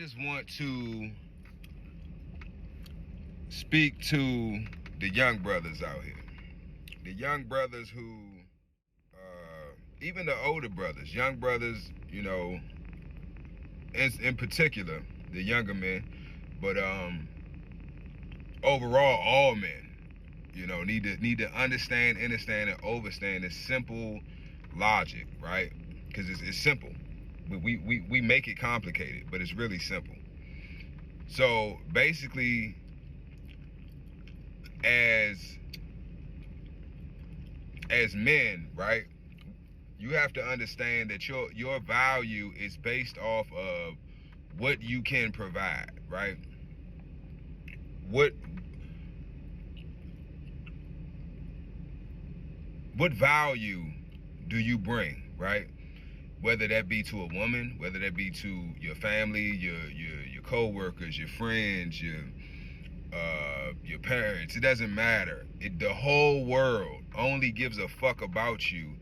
just want to speak to the young brothers out here. The young brothers who, even the older brothers, young brothers, you know, in particular, the younger men, but overall, all men, you know, need to understand, and understand the simple logic, right? Because it's simple. We make it complicated, but it's really simple. So basically, as men, right, you have to understand that your value is based off of what you can provide, right? What value do you bring, right? Whether that be to a woman, whether that be to your family, your co-workers, your friends, your parents, it doesn't matter. The whole world only gives a fuck about you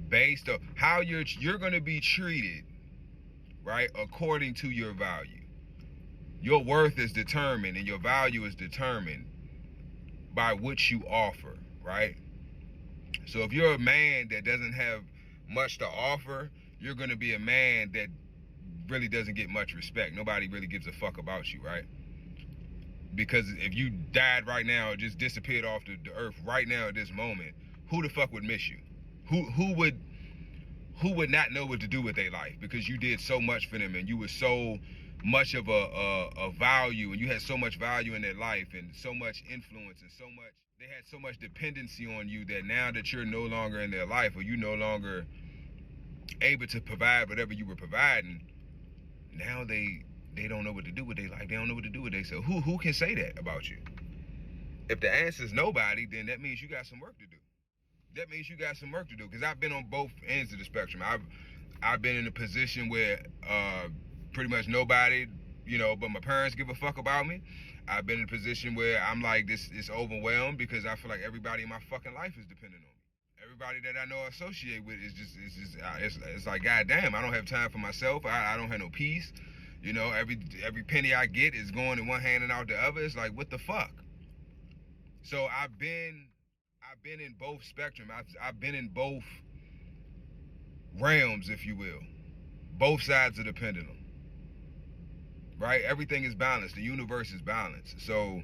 based on how you're gonna be treated, right? According to your value. Your worth is determined and your value is determined by what you offer, right? So if you're a man that doesn't have much to offer, you're gonna be a man that really doesn't get much respect. Nobody really gives a fuck about you, right? Because if you died right now or just disappeared off the earth right now at this moment, who the fuck would miss you? Who would not know what to do with their life because you did so much for them and you were so much of a value and you had so much value in their life and so much influence and so much, they had so much dependency on you that now that you're no longer in their life or you no longer able to provide whatever you were providing, now they don't know what to do with their life. They don't know what to do with themselves. Who can say that about you? If the answer is nobody, then that means you got some work to do. That means you got some work to do. Because I've been on both ends of the spectrum. I've been in a position where pretty much nobody, you know, but my parents give a fuck about me. I've been in a position where I'm like, this is overwhelmed because I feel like everybody in my fucking life is dependent on me. Everybody that I know I associate with is just it's like, goddamn, I don't have time for myself. I don't have no peace. You know, every penny I get is going in one hand and out the other. It's like, what the fuck? So I've been in both spectrum. I've been in both realms, if you will. Both sides of the pendulum. Right? Everything is balanced. The universe is balanced. So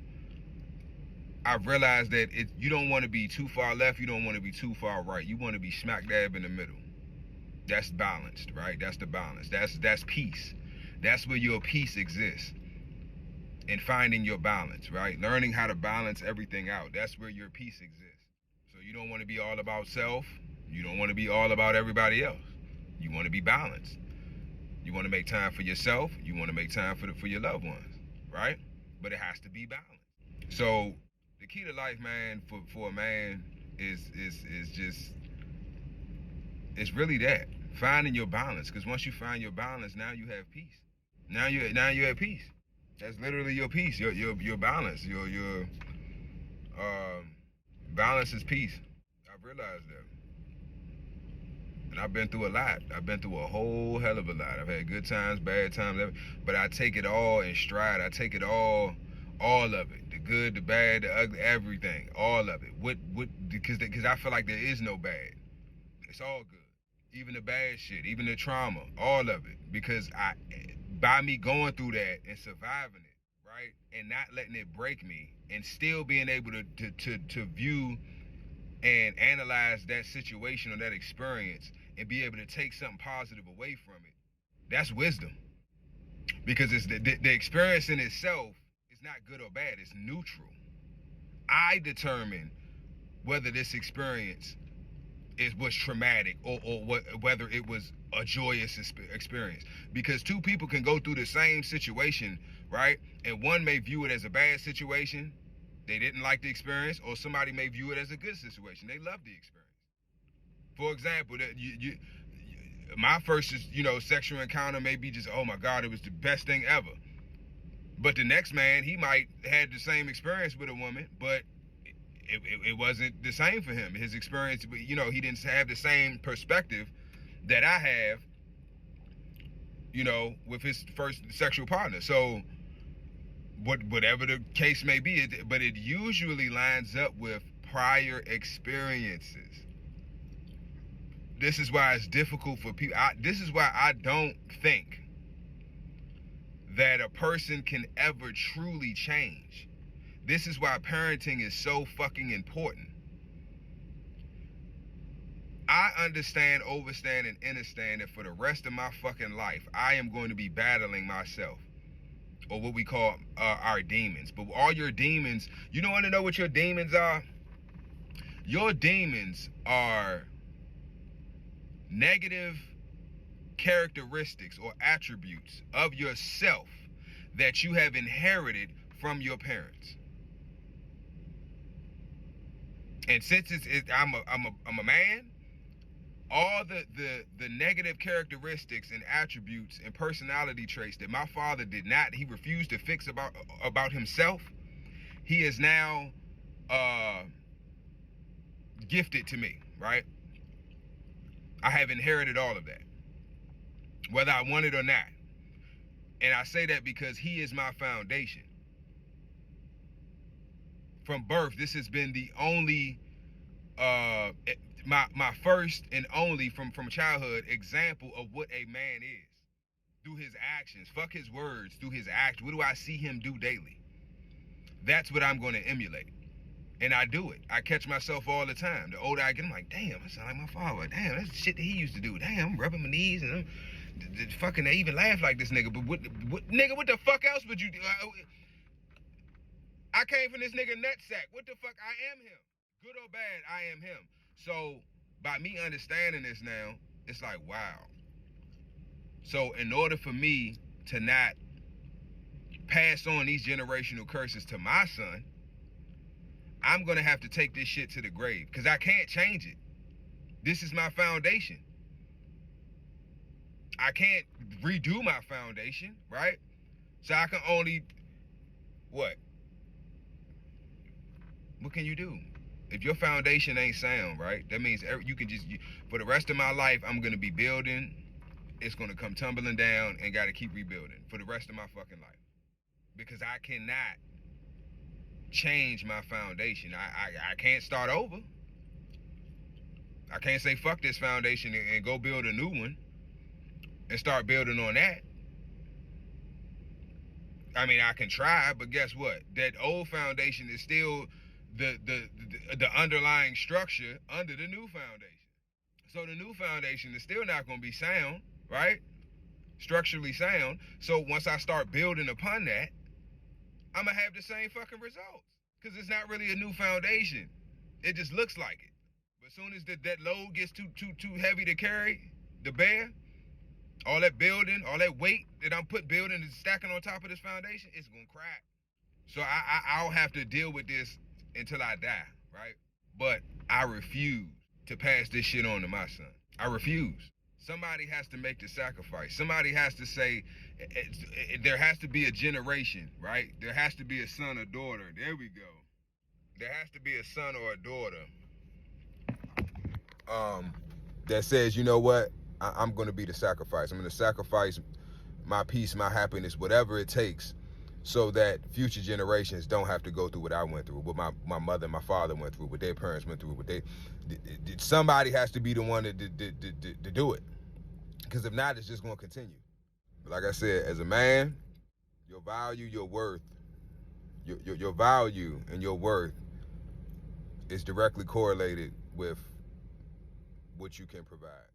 I've realized that you don't want to be too far left. You don't want to be too far right. You want to be smack dab in the middle. That's balanced, right? That's the balance. That's peace. That's where your peace exists. In finding your balance, right? Learning how to balance everything out. That's where your peace exists. So you don't want to be all about self. You don't want to be all about everybody else. You want to be balanced. You want to make time for yourself. You want to make time for your loved ones, right? But it has to be balanced. So the key to life, man, for a man is really that. Finding your balance. Because once you find your balance, now you have peace. Now you have peace. That's literally your peace, your balance, your balance is peace. I've realized that. And I've been through a lot. I've been through a whole hell of a lot. I've had good times, bad times, but I take it all in stride. I take it all of it. The good, the bad, the ugly, everything. All of it. Because I feel like there is no bad. It's all good. Even the bad shit, even the trauma, all of it. Because by me going through that and surviving it, right, and not letting it break me, and still being able to view and analyze that situation or that experience and be able to take something positive away from it, that's wisdom. Because it's the experience in itself is not good or bad, it's neutral. I determine whether this experience was traumatic or whether it was a joyous experience. Because two people can go through the same situation, right? And one may view it as a bad situation, they didn't like the experience, or somebody may view it as a good situation, they love the experience. For example, my first, sexual encounter may be just, oh my God, it was the best thing ever. But the next man, he might had the same experience with a woman, but it wasn't the same for him. His experience, he didn't have the same perspective that I have you know, with his first sexual partner. So whatever the case may be, but it usually lines up with prior experiences. This is why it's difficult for people. This is why I don't think that a person can ever truly change. This is why parenting is so fucking important. I understand, overstand, and understand that for the rest of my fucking life, I am going to be battling myself, or what we call our demons. But all your demons, you don't want to know what your demons are? Your demons are negative characteristics or attributes of yourself that you have inherited from your parents. And since I'm a man, all the negative characteristics and attributes and personality traits that my father did not, he refused to fix about himself, he is now gifted to me, right? I have inherited all of that, whether I want it or not. And I say that because he is my foundation. From birth, this has been the only, my first and only from childhood example of what a man is. Through his actions, fuck his words, through his acts. What do I see him do daily? That's what I'm going to emulate. And I do it. I catch myself all the time. The older I get, I'm like, damn, I sound like my father. Damn, that's the shit that he used to do. Damn, I'm rubbing my knees and fucking, they even laugh like this nigga. But what the fuck else would you do? I came from this nigga nutsack. What the fuck? I am him. Good or bad, I am him. So by me understanding this now, it's like, wow. So in order for me to not pass on these generational curses to my son, I'm going to have to take this shit to the grave because I can't change it. This is my foundation. I can't redo my foundation, right? So I can only, what? What can you do? If your foundation ain't sound, right? That means you can just, for the rest of my life, I'm going to be building. It's going to come tumbling down and got to keep rebuilding for the rest of my fucking life. Because I cannot change my foundation. I can't start over. I can't say fuck this foundation and go build a new one and start building on that. I mean, I can try, but guess what? That old foundation is still the underlying structure under the new foundation. So the new foundation is still not going to be sound, right? Structurally sound. So once I start building upon that, I'm going to have the same fucking results. Because it's not really a new foundation. It just looks like it. But as soon as that load gets too heavy to carry, the bear, all that building, all that weight that I'm building and stacking on top of this foundation, it's going to crack. So I'll have to deal with this until I die, right? But I refuse to pass this shit on to my son. I refuse. Somebody has to make the sacrifice. Somebody has to say, there has to be a generation, right? There has to be a son or daughter. There we go. There has to be a son or a daughter that says, you know what? I'm going to be the sacrifice. I'm going to sacrifice my peace, my happiness, whatever it takes, so that future generations don't have to go through what I went through, what my mother and my father went through, what their parents went through, somebody has to be the one to do it. Because if not, it's just going to continue. But like I said, as a man, your value, your worth, your value and your worth is directly correlated with what you can provide.